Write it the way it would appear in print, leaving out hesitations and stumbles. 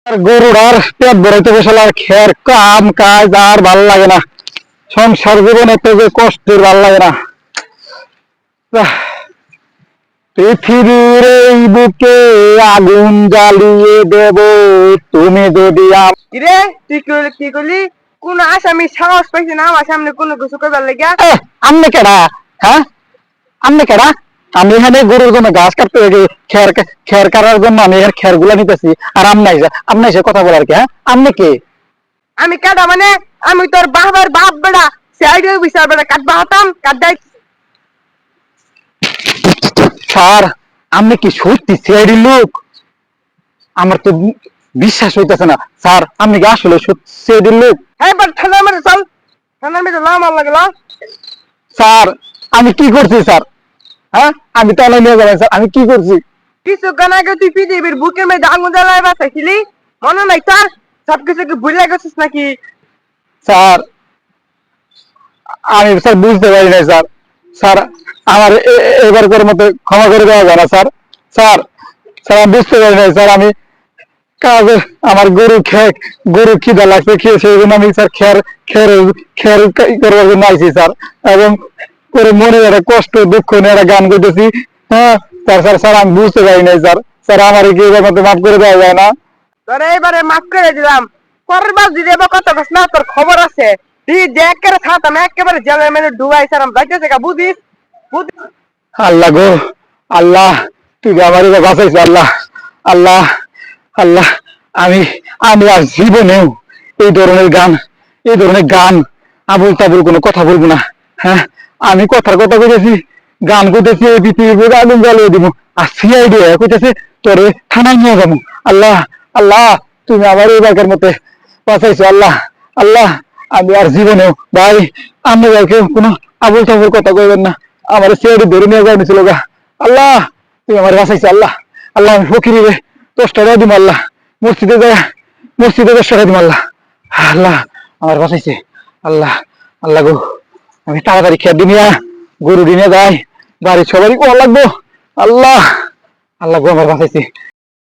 আর গরুর আর পেট ভরাইতে বসলে আর খের কাম কাজ আর ভাল লাগে না। সংসার জীবনে তো যে কষ্টের ভাল লাগে না। আহ, পৃথিবীর এই বুকে আগুন জ্বালিয়ে দেব তুমি যদি কিরে তুই কি করলি? কোন আসামি সাহস পাইছে না আমার সামনে কোনো কিছু করবার লাগিয়া? আমনে কেডা? হ্যাঁ, আমনে কেডা? আমি এখানে গরুর জন্য ঘাস কাটতে খের খের কাটার জন্য আমি এর খের গুলা নিতেছি, আর আমনে এসে কথা বলার কি? হ্যাঁ, আমনে কে? আমি কাটা মানে আমি তোর বাবার বাপ বেড়া সাইডে বিচার বেড়া কাটবা হতাম কাটাই। স্যার, আপনি কি সত্যি সিআইডি লোক? আমার তো বিশ্বাস হইতেছে না স্যার, আপনি কি আসলে সিআইডি লোক? হ্যাঁ বাট থানার মধ্যে চল, থানার মধ্যে লাম লাগলো। স্যার, আমি কি করছি স্যার? হ্যাঁ, আমি তাহলে নিয়ে যাবেন স্যার, আমি কি করছি? কিছুক্ষণ আগে তুই পৃথিবীর বুকের মধ্যে আঙুল জ্বালায় বাঁচাইছিলি, মনে নাই তোর? সবকিছু কি ভুলে গেছিস নাকি? স্যার, আমি স্যার বুঝতে পারি নাই স্যার। স্যার, আমার এবারকার মতো ক্ষমা করে দেওয়া যায় না স্যার? স্যার, স্যার আমি বুঝতে পারি নাই স্যার। আমি কাজে আমার গরু খিদা লাগছে, খেয়ে সেই জন্য আমি স্যার খের খের খের করবার জন্য আইছি স্যার। এবং করে মনে একটা কষ্ট দুঃখ নিয়ে একটা গান করতেছি। হ্যাঁ স্যার, স্যার স্যার আমি বুঝতে পারি নাই স্যার। স্যার আমার কি এবার মতো মাফ করে দেওয়া যায় না? তোর এবারে মাফ করে দিলাম, পরের বার যদি এবার কথা বস না তোর খবর আছে। তুই দেখ করে থাকতাম একেবারে জেলের মধ্যে ডুবাই সারাম যাইতেছে গা, বুঝিস? আল্লাহ গো, আল্লাহ তুমি আমার এবার বাঁচাইছো আল্লাহ। আল্লাহ, আল্লাহ, আমি আমি আর জীবনেও এই ধরনের গান আবুল তাবুল কোনো কথা বলবো না। হ্যাঁ, আমি কথার কথা কইতেছি, গান কইতেছি, এই পৃথিবীর আগুন জ্বালিয়ে দিব, আর সিআইডি কইতেছে তোরে থানায় নিয়ে যাবো। আল্লাহ, আল্লাহ তুমি আমার এই বাঘের মতে বাঁচাইছো আল্লাহ। আল্লাহ, আমি আর জীবনেও ভাই আমি কেউ কোনো আবুল তাবুল কথা কইবেন না। আমার সিআইডি ধরে নিয়ে যাওয়া ছিল গা। আল্লাহ, তুমি আমার বাঁচাইছো আল্লাহ। আল্লাহ, আমি ফকিরি রে 10 টাকা দিব আল্লাহ, মসজিদে 10 টাকা দিব আল্লাহ। আল্লাহ আমার বাঁচাইছে আল্লাহ। আল্লাহ গো, আমি তাড়াতাড়ি খেয়ে দিনিয়া গরু দিনে যাই, বাড়ির সবারই কল লাগবো। আল্লাহ, আল্লাহ গো আমার বাঁচাইছে।